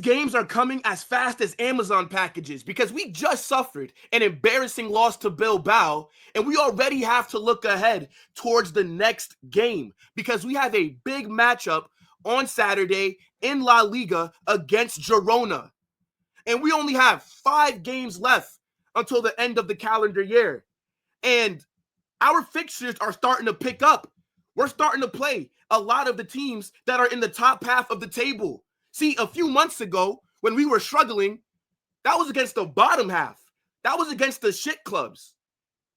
games are coming as fast as Amazon packages because we just suffered an embarrassing loss to Bilbao, and we already have to look ahead towards the next game because we have a big matchup on Saturday in La Liga against Girona. And we only have 5 games left until the end of the calendar year. And our fixtures are starting to pick up. We're starting to play a lot of the teams that are in the top half of the table. See, a few months ago, when we were struggling, that was against the bottom half. That was against the shit clubs.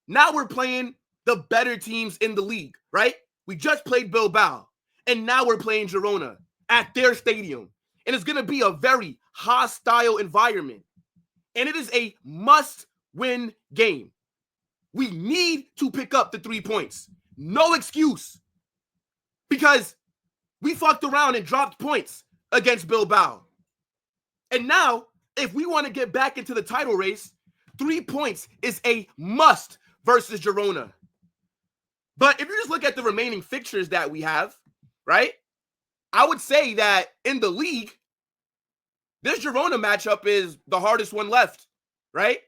Now we're playing the better teams in the league, right? We just played Bilbao, and now we're playing Girona at their stadium. And it's going to be a very hostile environment. And it is a must-win game. We need to pick up the 3 points. No excuse. Because we fucked around and dropped points against Bilbao. And now, if we want to get back into the title race, 3 points is a must versus Girona. But if you just look at the remaining fixtures that we have, right, I would say that in the league, this Girona matchup is the hardest one left, right?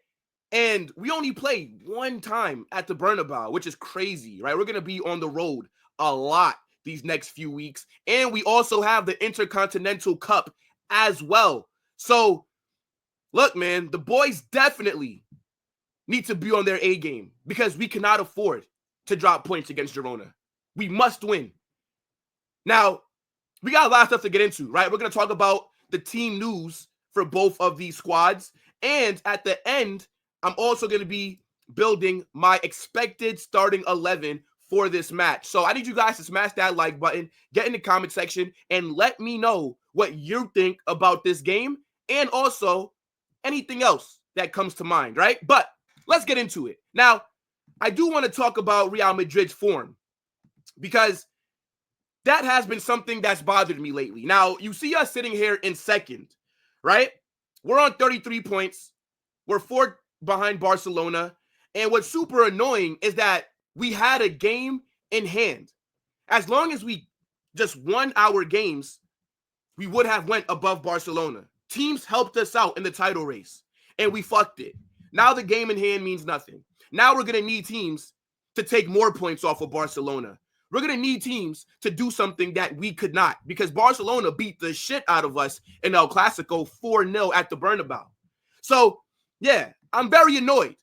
And we only play 1 time at the Bernabeu, which is crazy, right? We're going to be on the road a lot these next few weeks. And we also have the Intercontinental Cup as well. So, look, man, the boys definitely need to be on their A game because we cannot afford to drop points against Girona. We must win. Now, we got a lot of stuff to get into, right? We're going to talk about the team news for both of these squads. And at the end, I'm also going to be building my expected starting 11 for this match. So I need you guys to smash that like button, get in the comment section, and let me know what you think about this game and also anything else that comes to mind, right? But let's get into it. Now, I do want to talk about Real Madrid's form because that has been something that's bothered me lately. Now, you see us sitting here in second, right? We're on 33 points. We're 4 behind Barcelona. And what's super annoying is that we had a game in hand. As long as we just won our games, we would have went above Barcelona. Teams helped us out in the title race, and we fucked it. Now the game in hand means nothing. Now we're going to need teams to take more points off of Barcelona. We're going to need teams to do something that we could not because Barcelona beat the shit out of us in El Clasico 4-0 at the Bernabeu. So, yeah, I'm very annoyed.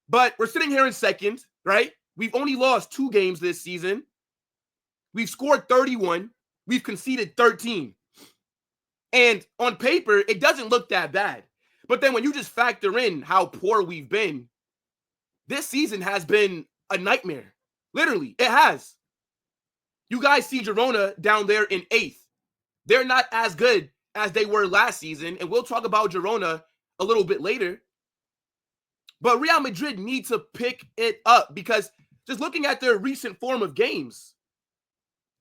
But we're sitting here in second, right? We've only lost 2 games this season. We've scored 31. We've conceded 13. And on paper, it doesn't look that bad. But then when you just factor in how poor we've been, this season has been a nightmare. Literally, it has. You guys see Girona down there in 8th. They're not as good as they were last season. And we'll talk about Girona a little bit later. But Real Madrid need to pick it up because just looking at their recent form of games,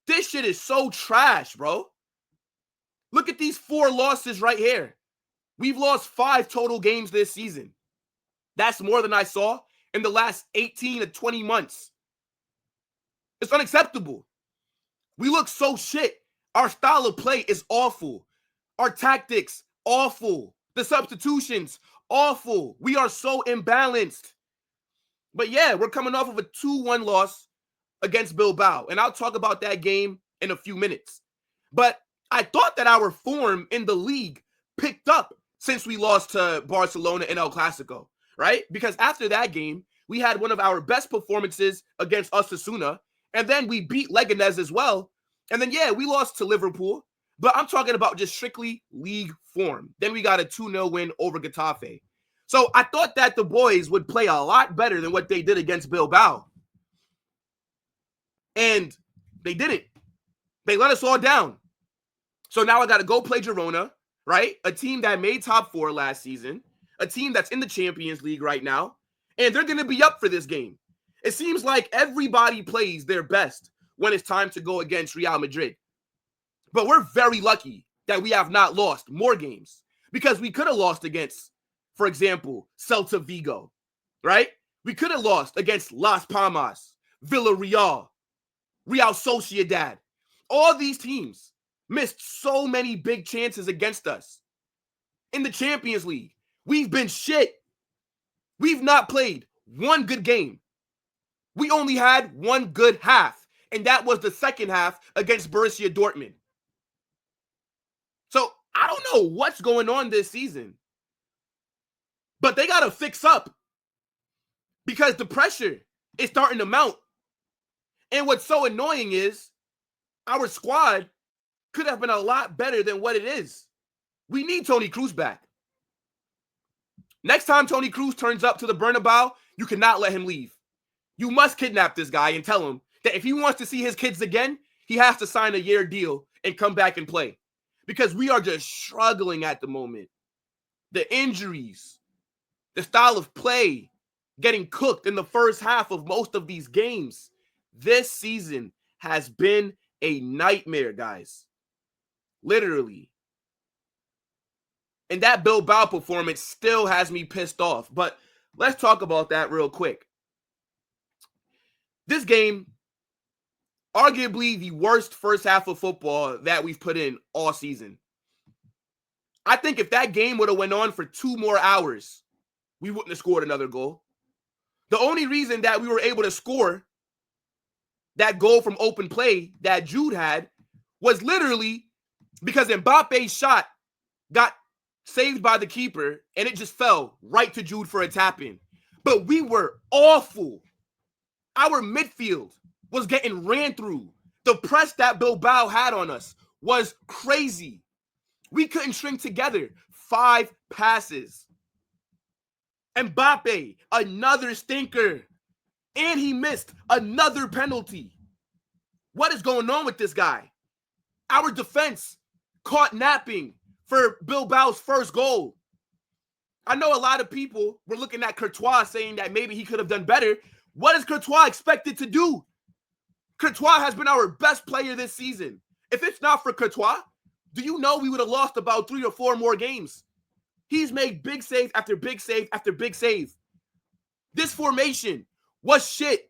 this shit is so trash, bro. Look at these 4 losses right here. We've lost 5 total games this season. That's more than I saw in the last 18 to 20 months. It's unacceptable. We look so shit. Our style of play is awful. Our tactics, awful. The substitutions, awful. We are so imbalanced. But yeah, we're coming off of a 2-1 loss against Bilbao. And I'll talk about that game in a few minutes. But I thought that our form in the league picked up since we lost to Barcelona in El Clasico, right? Because after that game, we had one of our best performances against Osasuna. And then we beat Leganés as well. And then, yeah, we lost to Liverpool. But I'm talking about just strictly league form. Then we got a 2-0 win over Getafe. So I thought that the boys would play a lot better than what they did against Bilbao. And they didn't. They let us all down. So now I got to go play Girona, right? A team that made top 4 last season. A team that's in the Champions League right now. And they're going to be up for this game. It seems like everybody plays their best when it's time to go against Real Madrid. But we're very lucky that we have not lost more games because we could have lost against, for example, Celta Vigo, right? We could have lost against Las Palmas, Villarreal, Real Sociedad. All these teams missed so many big chances against us. In the Champions League, we've been shit. We've not played one good game. We only had one good half, and that was the second half against Borussia Dortmund. So I don't know what's going on this season, but they got to fix up because the pressure is starting to mount. And what's so annoying is our squad could have been a lot better than what it is. We need Toni Kroos back. Next time Toni Kroos turns up to the Bernabeu, you cannot let him leave. You must kidnap this guy and tell him that if he wants to see his kids again, he has to sign a year deal and come back and play. Because we are just struggling at the moment. The injuries, the style of play, getting cooked in the first half of most of these games. This season has been a nightmare, guys. Literally. And that Bilbao performance still has me pissed off. But let's talk about that real quick. This game, arguably the worst first half of football that we've put in all season. I think if that game would have went on for 2 more hours, we wouldn't have scored another goal. The only reason that we were able to score that goal from open play that Jude had was literally because Mbappe's shot got saved by the keeper and it just fell right to Jude for a tap-in. But we were awful. Our midfield was getting ran through. The press that Bilbao had on us was crazy. We couldn't string together 5 passes. Mbappe, another stinker. And he missed another penalty. What is going on with this guy? Our defense caught napping for Bilbao's first goal. I know a lot of people were looking at Courtois saying that maybe he could have done better. What is Courtois expected to do? Courtois has been our best player this season. If it's not for Courtois, do you know we would have lost about 3 or 4 more games? He's made big save after big save after big save. This formation was shit.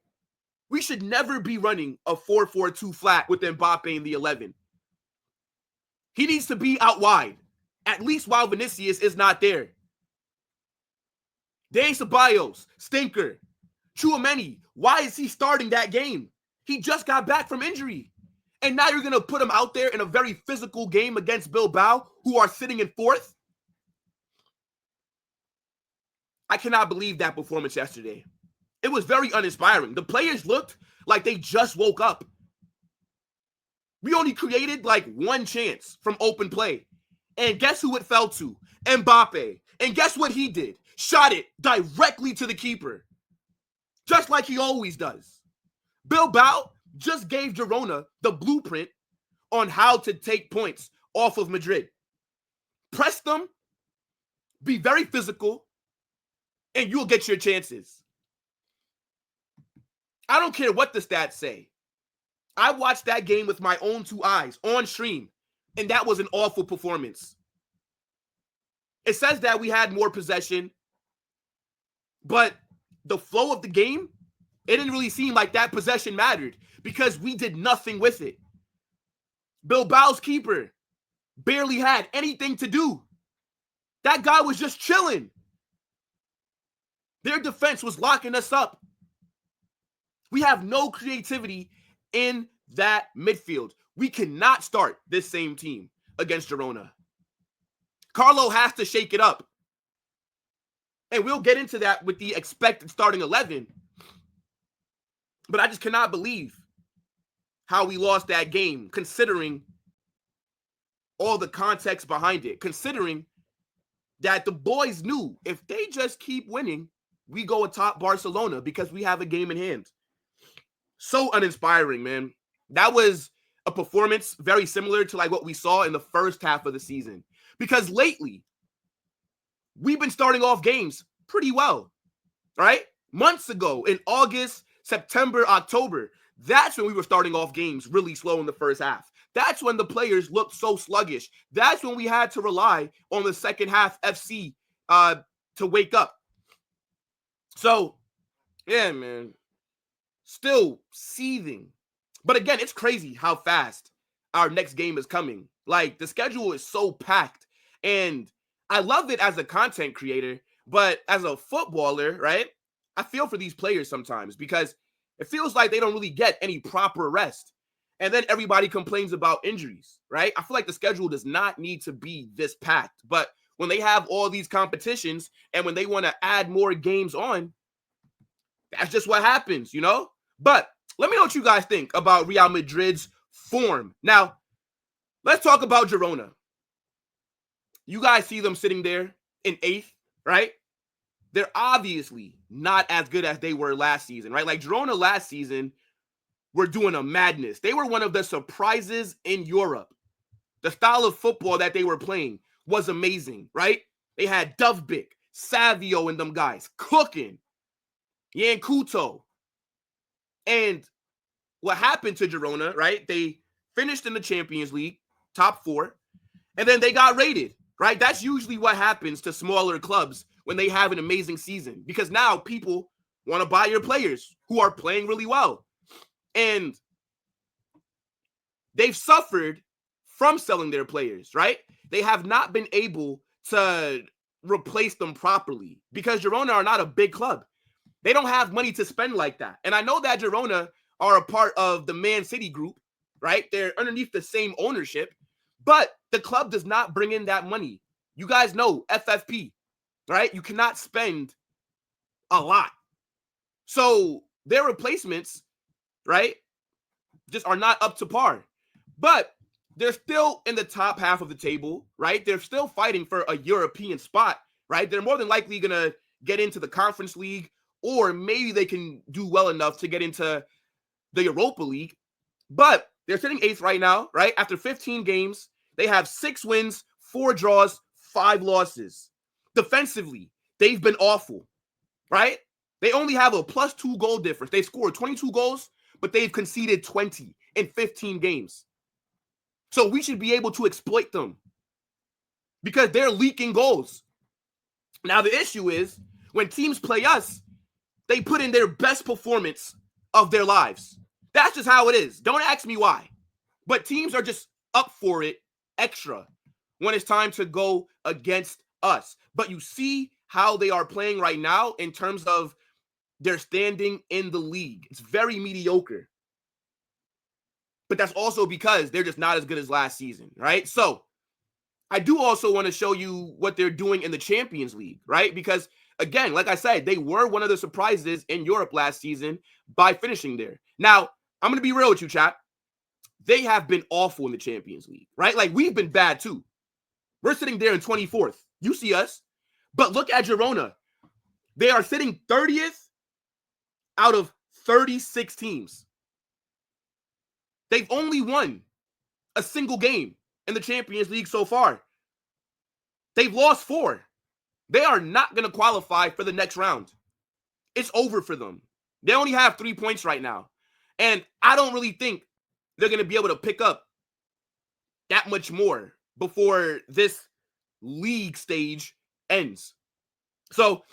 We should never be running a 4-4-2 flat with Mbappe in the 11. He needs to be out wide, at least while Vinicius is not there. Dani Ceballos, stinker. Tchouaméni, why is he starting that game? He just got back from injury. And now you're going to put him out there in a very physical game against Bilbao, who are sitting in 4th? I cannot believe that performance yesterday. It was very uninspiring. The players looked like they just woke up. We only created like 1 chance from open play. And guess who it fell to? Mbappe. And guess what he did? Shot it directly to the keeper. Just like he always does. Bilbao just gave Girona the blueprint on how to take points off of Madrid. Press them, be very physical, and you'll get your chances. I don't care what the stats say. I watched that game with my own 2 eyes on stream, and that was an awful performance. It says that we had more possession, but the flow of the game, it didn't really seem like that possession mattered because we did nothing with it. Bilbao's keeper barely had anything to do. That guy was just chilling. Their defense was locking us up. We have no creativity in that midfield. We cannot start this same team against Girona. Carlo has to shake it up. And we'll get into that with the expected starting 11. But I just cannot believe how we lost that game, considering all the context behind it, considering that the boys knew if they just keep winning, we go atop Barcelona because we have a game in hand. So uninspiring, man. That was a performance very similar to like what we saw in the first half of the season. Because lately, we've been starting off games pretty well, right? Months ago, in August, September, October, that's when we were starting off games really slow in the first half. That's when the players looked so sluggish. That's when we had to rely on the second half FC to wake up. So, yeah, man, still seething. But again, it's crazy how fast our next game is coming. Like, the schedule is so packed. And I love it as a content creator, but as a footballer, right? I feel for these players sometimes because it feels like they don't really get any proper rest. And then everybody complains about injuries, right? I feel like the schedule does not need to be this packed. But when they have all these competitions and when they want to add more games on, that's just what happens, you know? But let me know what you guys think about Real Madrid's form. Now, let's talk about Girona. You guys see them sitting there in 8th, right? They're obviously not as good as they were last season, right? Like Girona last season were doing a madness. They were one of the surprises in Europe. The style of football that they were playing was amazing, right? They had Dovbik, Savio, and them guys cooking. Yankuto. And what happened to Girona, right? They finished in the Champions League, top 4, and then they got rated, right? That's usually what happens to smaller clubs when they have an amazing season, because now people want to buy your players who are playing really well. And they've suffered from selling their players, right? They have not been able to replace them properly because Girona are not a big club. They don't have money to spend like that. And I know that Girona are a part of the Man City group, right? They're underneath the same ownership, but the club does not bring in that money. You guys know FFP, right? You cannot spend a lot. So their replacements, right, just are not up to par. But they're still in the top half of the table, right? They're still fighting for a European spot, right? They're more than likely going to get into the Conference League, or maybe they can do well enough to get into the Europa League. But they're sitting 8th right now, right? After 15 games, they have 6 wins, 4 draws, 5 losses. Defensively, they've been awful, right? They only have a +2 goal difference. They've scored 22 goals, but they've conceded 20 in 15 games. So we should be able to exploit them because they're leaking goals. Now, the issue is when teams play us, they put in their best performance of their lives. That's just how it is. Don't ask me why. But teams are just up for it extra when it's time to go against us. But you see how they are playing right now in terms of their standing in the league. It's very mediocre. But that's also because they're just not as good as last season, right? So I do also want to show you what they're doing in the Champions League, right? Because again, like I said, they were one of the surprises in Europe last season by finishing there. Now, I'm going to be real with you, chat. They have been awful in the Champions League, right? Like, we've been bad too. We're sitting there in 24th. You see us. But look at Girona. They are sitting 30th out of 36 teams. They've only won a single game in the Champions League so far. They've lost 4. They are not going to qualify for the next round. It's over for them. They only have 3 points right now. And I don't really think they're going to be able to pick up that much more before this league stage ends. So,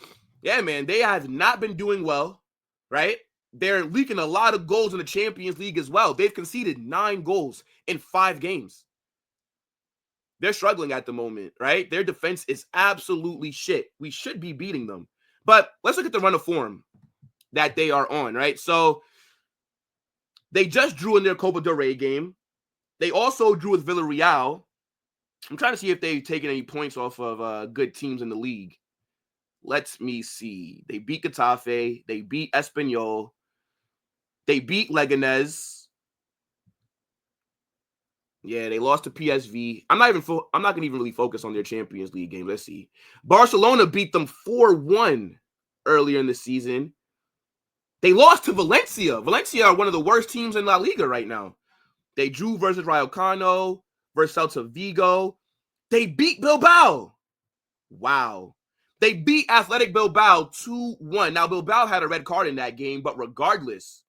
yeah, man, they have not been doing well, right? They're leaking a lot of goals in the Champions League as well. They've conceded 9 goals in 5 games. They're struggling at the moment, right? Their defense is absolutely shit. We should be beating them. But let's look at the run of form that they are on, right? So they just drew in their Copa del Rey game. They also drew with Villarreal. I'm trying to see if they've taken any points off of good teams in the league. Let me see. They beat Getafe. They beat Espanyol. They beat Leganés. Yeah, they lost to PSV. I'm not going to even really focus on their Champions League game. Let's see. Barcelona beat them 4-1 earlier in the season. They lost to Valencia. Valencia are one of the worst teams in La Liga right now. They drew versus Rayo versus Celta Vigo. They beat Bilbao. Wow. They beat Athletic Bilbao 2-1. Now, Bilbao had a red card in that game, but regardless,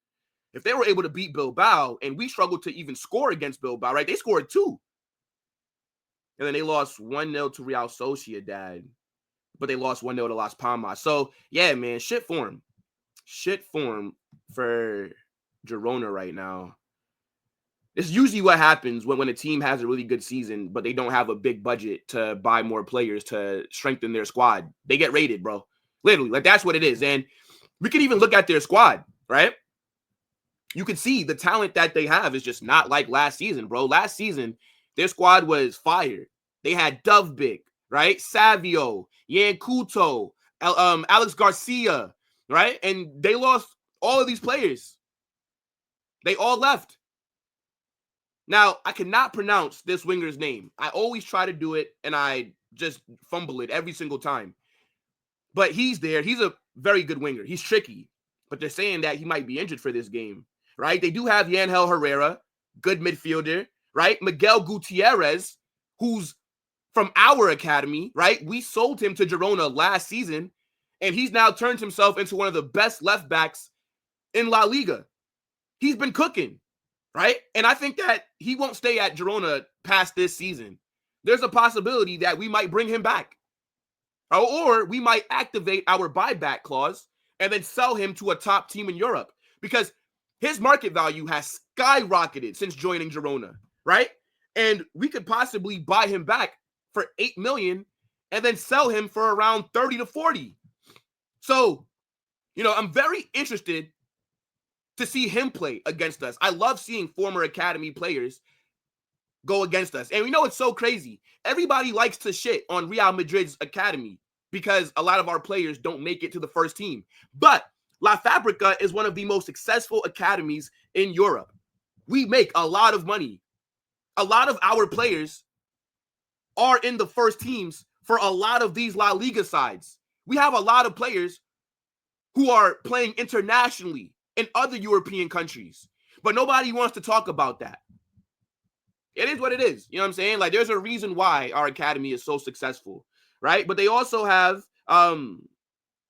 if they were able to beat Bilbao, and we struggled to even score against Bilbao, right? They scored 2. And then they lost 1-0 to Real Sociedad. But they lost 1-0 to Las Palmas. So, yeah, man, shit form. Shit form for Girona right now. It's usually what happens when a team has a really good season, but they don't have a big budget to buy more players to strengthen their squad. They get raided, bro. Literally, like that's what it is. And we can even look at their squad, right? You can see the talent that they have is just not like last season, bro. Last season, their squad was fire. They had Dovbik, right? Savio, Yankuto, Alex Garcia, right? And they lost all of these players. They all left. Now, I cannot pronounce this winger's name. I always try to do it, and I just fumble it every single time. But he's there. He's a very good winger. He's tricky. But they're saying that he might be injured for this game, right? They do have Yangel Herrera, good midfielder, right? Miguel Gutierrez, who's from our academy, right? We sold him to Girona last season, and he's now turned himself into one of the best left backs in La Liga. He's been cooking. Right? And I think that he won't stay at Girona past this season. There's a possibility that we might bring him back. Or we might activate our buyback clause and then sell him to a top team in Europe because his market value has skyrocketed since joining Girona, right? And we could possibly buy him back for 8 million and then sell him for around 30 to 40. So, I'm very interested to see him play against us. I love seeing former academy players go against us. And we know it's so crazy. Everybody likes to shit on Real Madrid's academy because a lot of our players don't make it to the first team. But La Fabrica is one of the most successful academies in Europe. We make a lot of money. A lot of our players are in the first teams for a lot of these La Liga sides. We have a lot of players who are playing internationally in other European countries. But nobody wants to talk about that. It is what it is. You know what I'm saying? Like, there's a reason why our academy is so successful, right? But they also have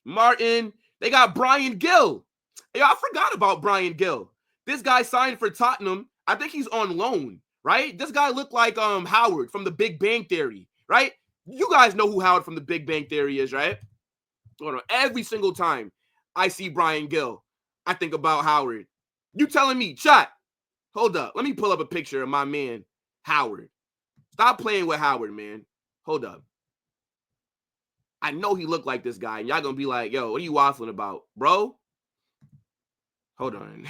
Martin. They got Brian Gill. Hey, I forgot about Brian Gill. This guy signed for Tottenham. I think he's on loan, right? This guy looked like Howard from The Big Bang Theory, right? You guys know who Howard from The Big Bang Theory is, right? Hold on. Every single time I see Brian Gill, I think about Howard. You telling me, chat, hold up. Let me pull up a picture of my man, Howard. Stop playing with Howard, man. Hold up. I know he looked like this guy, and y'all gonna be like, yo, what are you waffling about, bro? Hold on.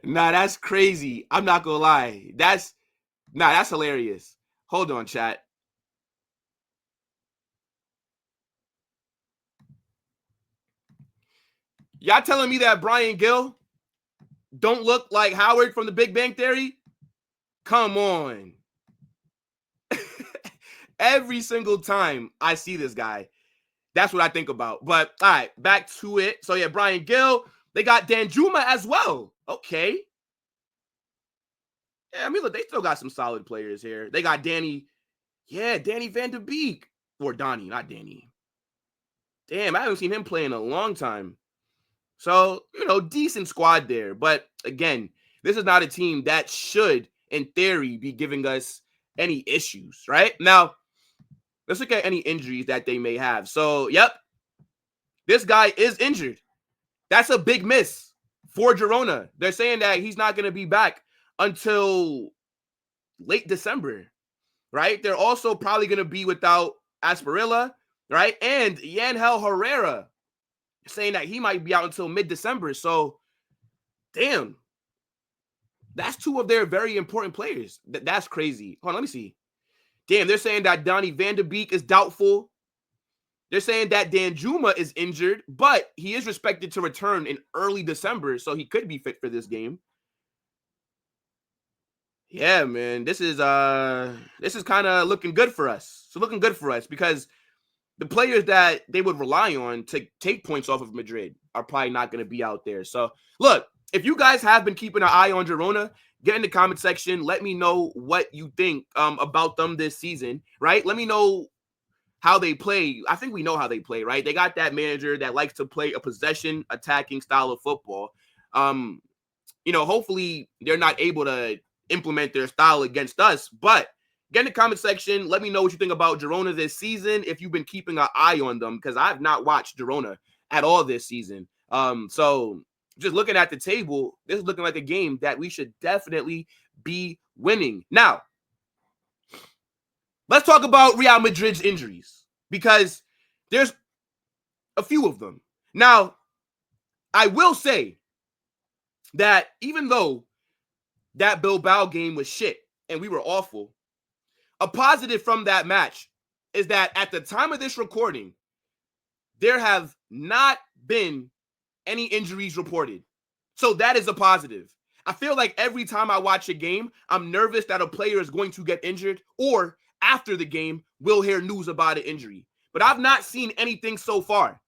Nah, that's crazy. I'm not gonna lie. That's hilarious. Hold on, chat. Y'all telling me that Brian Gill don't look like Howard from The Big Bang Theory? Come on. Every single time I see this guy, that's what I think about. But all right, back to it. So yeah, Brian Gill. They got Danjuma as well. Okay. Yeah, I mean, look, they still got some solid players here. They got Dani. Yeah, Dani Van de Beek. Or Dani, not Dani. Damn, I haven't seen him play in a long time. So, decent squad there. But again, this is not a team that should, in theory, be giving us any issues, right? Now, let's look at any injuries that they may have. So, yep, this guy is injured. That's a big miss for Girona. They're saying that he's not going to be back until late December, right? They're also probably going to be without Asparilla, right? And Yangel Herrera, saying that he might be out until mid-December. So, damn. That's two of their very important players. That's crazy. Hold on, let me see. Damn, they're saying that Donny Van de Beek is doubtful. They're saying that Danjuma is injured, but he is expected to return in early December, so he could be fit for this game. Yeah, man, this is kind of looking good for us. So looking good for us because the players that they would rely on to take points off of Madrid are probably not going to be out there. So, look, if you guys have been keeping an eye on Girona, get in the comment section. Let me know what you think about them this season, right? Let me know how they play. I think we know how they play, right? They got that manager that likes to play a possession attacking style of football. Hopefully they're not able to implement their style against us, but get in the comment section. Let me know what you think about Girona this season, if you've been keeping an eye on them, because I've not watched Girona at all this season. So just looking at the table, this is looking like a game that we should definitely be winning. Now, let's talk about Real Madrid's injuries because there's a few of them. Now, I will say that even though that Bilbao game was shit and we were awful, a positive from that match is that at the time of this recording, there have not been any injuries reported. So that is a positive. I feel like every time I watch a game, I'm nervous that a player is going to get injured, or after the game, we'll hear news about an injury. But I've not seen anything so far.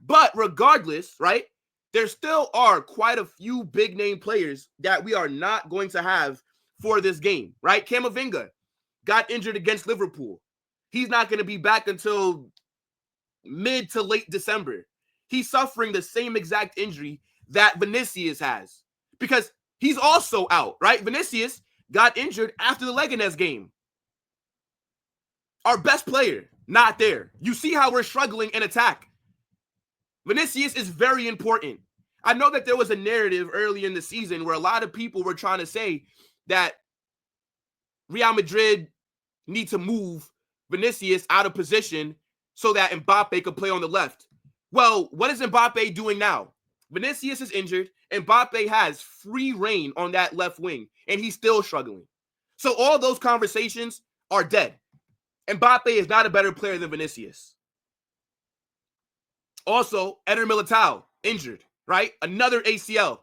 But regardless, right, there still are quite a few big name players that we are not going to have for this game, right? Camavinga got injured against Liverpool. He's not going to be back until mid to late December. He's suffering the same exact injury that Vinicius has because he's also out, right? Vinicius got injured after the Leganés game. Our best player, not there. You see how we're struggling in attack. Vinicius is very important. I know that there was a narrative early in the season where a lot of people were trying to say that Real Madrid need to move Vinicius out of position so that Mbappe could play on the left. Well, what is Mbappe doing now? Vinicius is injured. Mbappe has free reign on that left wing, and he's still struggling. So all those conversations are dead. Mbappe is not a better player than Vinicius. Also, Eder Militao, injured, right? Another ACL.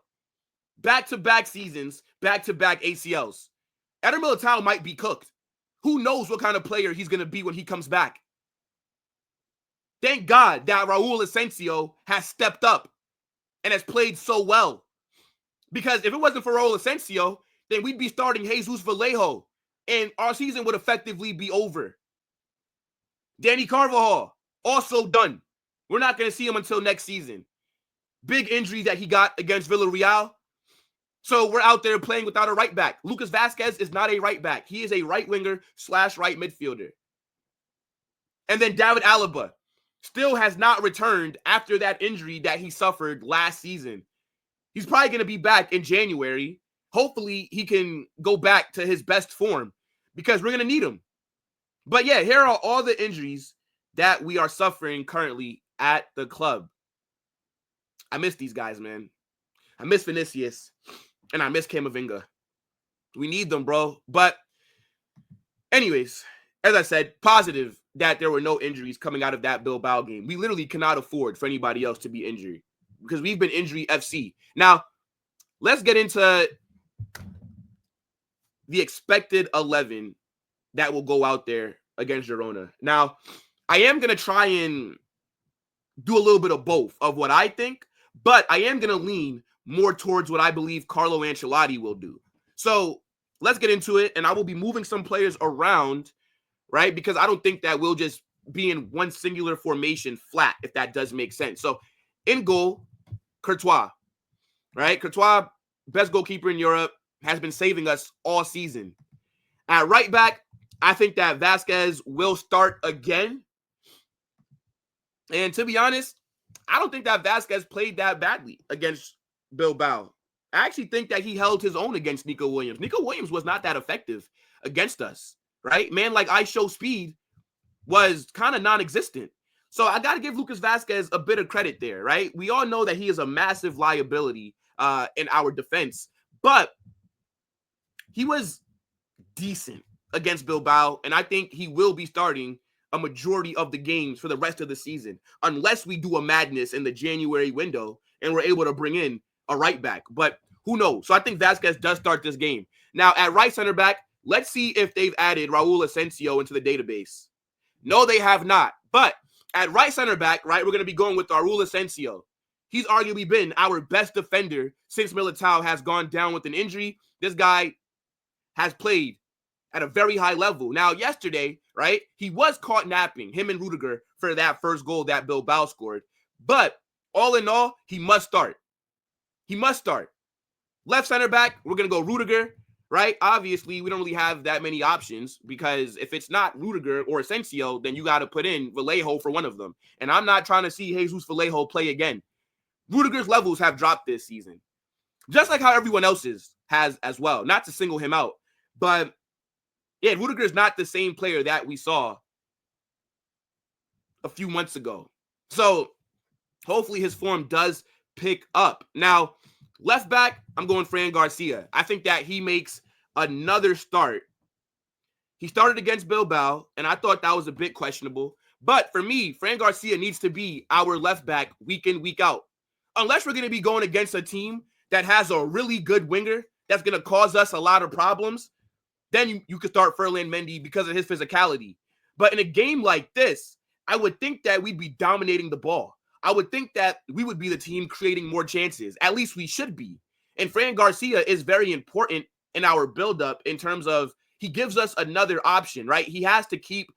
Back-to-back seasons, back-to-back ACLs. Eder Militao might be cooked. Who knows what kind of player he's going to be when he comes back. Thank God that Raul Asensio has stepped up and has played so well. Because if it wasn't for Raul Asensio, then we'd be starting Jesus Vallejo, and our season would effectively be over. Dani Carvajal, also done. We're not going to see him until next season. Big injury that he got against Villarreal. So we're out there playing without a right back. Lucas Vazquez is not a right back. He is a right winger / right midfielder. And then David Alaba still has not returned after that injury that he suffered last season. He's probably going to be back in January. Hopefully he can go back to his best form because we're going to need him. But yeah, here are all the injuries that we are suffering currently at the club. I miss these guys, man. I miss Vinicius, and I miss Camavinga. We need them, bro. But anyways, as I said, positive that there were no injuries coming out of that Bilbao game. We literally cannot afford for anybody else to be injured because we've been injury FC. Now, let's get into the expected 11 that will go out there against Girona. Now, I am going to try and do a little bit of both of what I think, but I am going to lean more towards what I believe Carlo Ancelotti will do. So let's get into it, and I will be moving some players around, right? Because I don't think that we'll just be in one singular formation flat, if that does make sense. So in goal, Courtois, right? Courtois, best goalkeeper in Europe, has been saving us all season. At right back, I think that Vazquez will start again. And to be honest, I don't think that Vazquez played that badly against Bilbao. I actually think that he held his own against Nico Williams. Nico Williams was not that effective against us, right? Man, like I show speed was kind of non-existent. So I got to give Lucas Vazquez a bit of credit there, right? We all know that he is a massive liability in our defense, but he was decent against Bilbao, and I think he will be starting a majority of the games for the rest of the season, unless we do a madness in the January window and we're able to bring in a right back. But who knows? So I think Vazquez does start this game. Now, at right center back, let's see if they've added Raul Asensio into the database. No, they have not. But at right center back, right, we're going to be going with Raul Asensio. He's arguably been our best defender since Militao has gone down with an injury. This guy has played at a very high level. Now, yesterday, right, he was caught napping, him and Rudiger, for that first goal that Bilbao scored. But all in all, he must start. He must start. Left center back, we're going to go Rudiger, right? Obviously, we don't really have that many options because if it's not Rudiger or Asensio, then you got to put in Vallejo for one of them. And I'm not trying to see Jesus Vallejo play again. Rudiger's levels have dropped this season, just like how everyone else's has as well. Not to single him out, but yeah, Rudiger's not the same player that we saw a few months ago. So hopefully his form does pick up. Now, left back, I'm going Fran Garcia. I think that he makes another start. He started against Bilbao, and I thought that was a bit questionable. But for me, Fran Garcia needs to be our left back week in, week out. Unless we're going to be going against a team that has a really good winger that's going to cause us a lot of problems, then you could start Ferland Mendy because of his physicality. But in a game like this, I would think that we'd be dominating the ball. I would think that we would be the team creating more chances. At least we should be. And Fran Garcia is very important in our buildup in terms of he gives us another option, right? He has to keep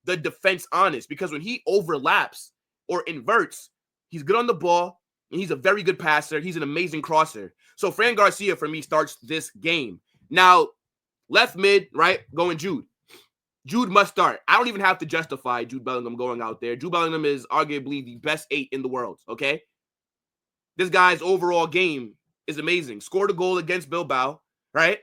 the defense honest because when he overlaps or inverts, he's good on the ball and he's a very good passer. He's an amazing crosser. So Fran Garcia, for me, starts this game. Now, left mid, right, going Jude. Jude must start. I don't even have to justify Jude Bellingham going out there. Jude Bellingham is arguably the best 8 in the world, okay? This guy's overall game is amazing. Scored a goal against Bilbao, right?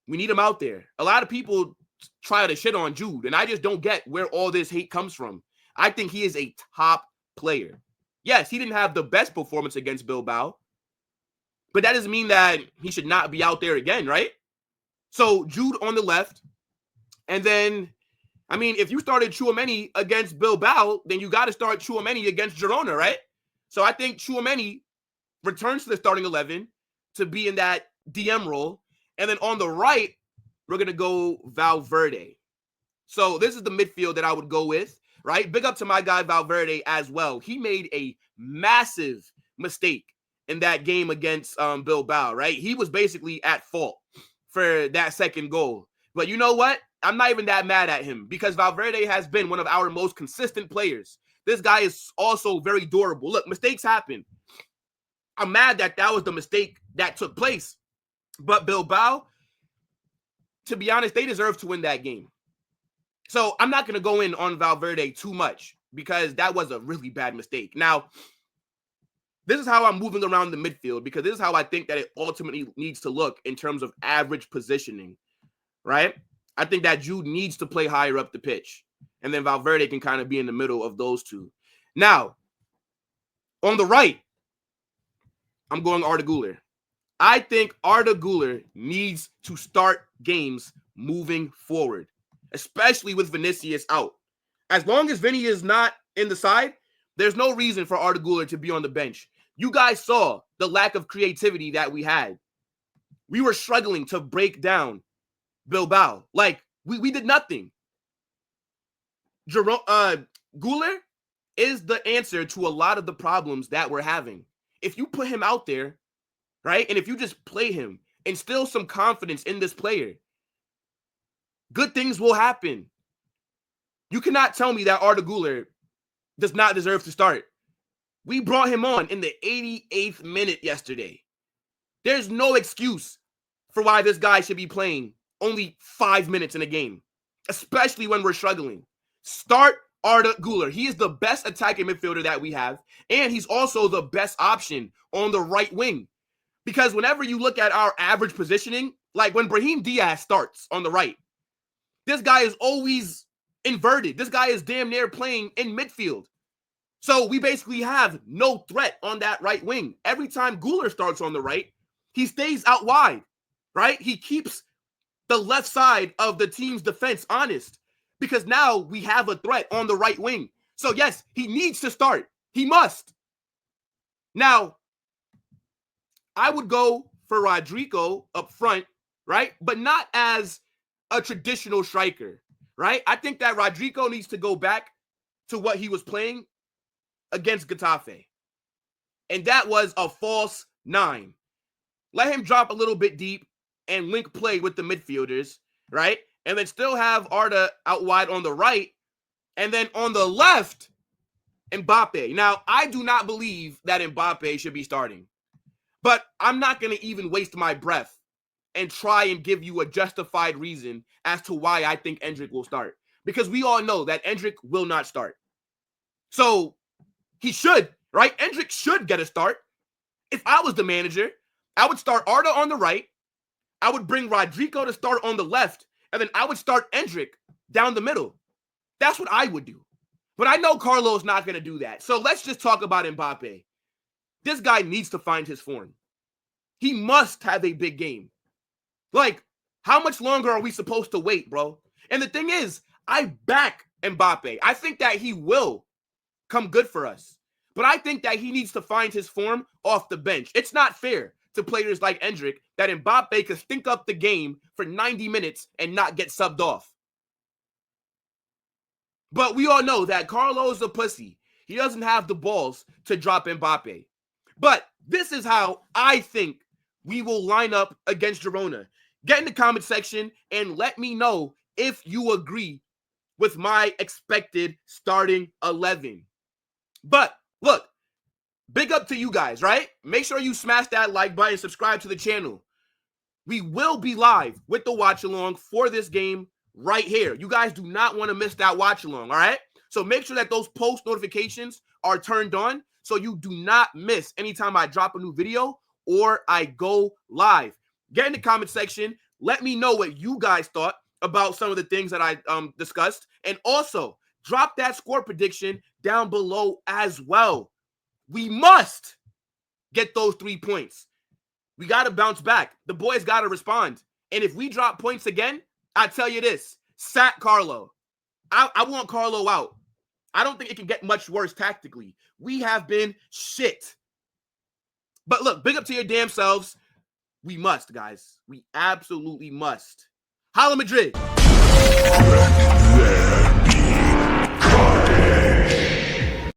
We need him out there. A lot of people try to shit on Jude, and I just don't get where all this hate comes from. I think he is a top player. Yes, he didn't have the best performance against Bilbao, but that doesn't mean that he should not be out there again, right? So Jude on the left, and then, I mean, if you started Tchouaméni against Bilbao, then you got to start Tchouaméni against Girona, right? So I think Tchouaméni returns to the starting 11 to be in that DM role. And then on the right, we're going to go Valverde. So this is the midfield that I would go with, right? Big up to my guy Valverde as well. He made a massive mistake in that game against Bilbao, right? He was basically at fault for that second goal. But you know what? I'm not even that mad at him because Valverde has been one of our most consistent players. This guy is also very durable. Look, mistakes happen. I'm mad that that was the mistake that took place. But Bilbao, to be honest, they deserve to win that game. So I'm not going to go in on Valverde too much because that was a really bad mistake. Now, this is how I'm moving around the midfield because this is how I think that it ultimately needs to look in terms of average positioning, right? I think that Jude needs to play higher up the pitch. And then Valverde can kind of be in the middle of those two. Now, on the right, I'm going Arda Güler. I think Arda Güler needs to start games moving forward, especially with Vinicius out. As long as Vinny is not in the side, there's no reason for Arda Güler to be on the bench. You guys saw the lack of creativity that we had. We were struggling to break down Bilbao. Like, we did nothing. Güler is the answer to a lot of the problems that we're having. If you put him out there, right, and if you just play him, instill some confidence in this player, good things will happen. You cannot tell me that Arda Güler does not deserve to start. We brought him on in the 88th minute yesterday. There's no excuse for why this guy should be playing only 5 minutes in a game, especially when we're struggling. Start Arda Güler. He is the best attacking midfielder that we have, and he's also the best option on the right wing. Because whenever you look at our average positioning, like when Brahim Diaz starts on the right, this guy is always inverted. This guy is damn near playing in midfield. So we basically have no threat on that right wing. Every time Güler starts on the right, he stays out wide, right? He keeps the left side of the team's defense honest because now we have a threat on the right wing. So yes, he needs to start. He must. Now, I would go for Rodrigo up front, right? But not as a traditional striker, right? I think that Rodrigo needs to go back to what he was playing against Getafe. And that was a false 9. Let him drop a little bit deep and link play with the midfielders, right? And then still have Arda out wide on the right. And then on the left, Mbappe. Now, I do not believe that Mbappe should be starting. But I'm not going to even waste my breath and try and give you a justified reason as to why I think Endrick will start. Because we all know that Endrick will not start. So he should, right? Endrick should get a start. If I was the manager, I would start Arda on the right. I would bring Rodrigo to start on the left. And then I would start Endrick down the middle. That's what I would do. But I know Carlo's not going to do that. So let's just talk about Mbappe. This guy needs to find his form. He must have a big game. Like, how much longer are we supposed to wait, bro? And the thing is, I back Mbappe. I think that he will come good for us. But I think that he needs to find his form off the bench. It's not fair to players like Endrick that Mbappe could stink up the game for 90 minutes and not get subbed off. But we all know that Carlo's a pussy. He doesn't have the balls to drop Mbappe. But this is how I think we will line up against Girona. Get in the comment section and let me know if you agree with my expected starting 11. But look, big up to you guys, right? Make sure you smash that like button and subscribe to the channel. We will be live with the watch along for this game right here. You guys do not want to miss that watch along, all right? So make sure that those post notifications are turned on so you do not miss anytime I drop a new video or I go live. Get in the comment section. Let me know what you guys thought about some of the things that I discussed. And also, drop that score prediction down below as well. We must get those 3 points. We got to bounce back. The boys got to respond. And if we drop points again, I tell you this, sack Carlo. I want Carlo out. I don't think it can get much worse tactically. We have been shit. But look, big up to your damn selves. We must, guys. We absolutely must. Holla Madrid.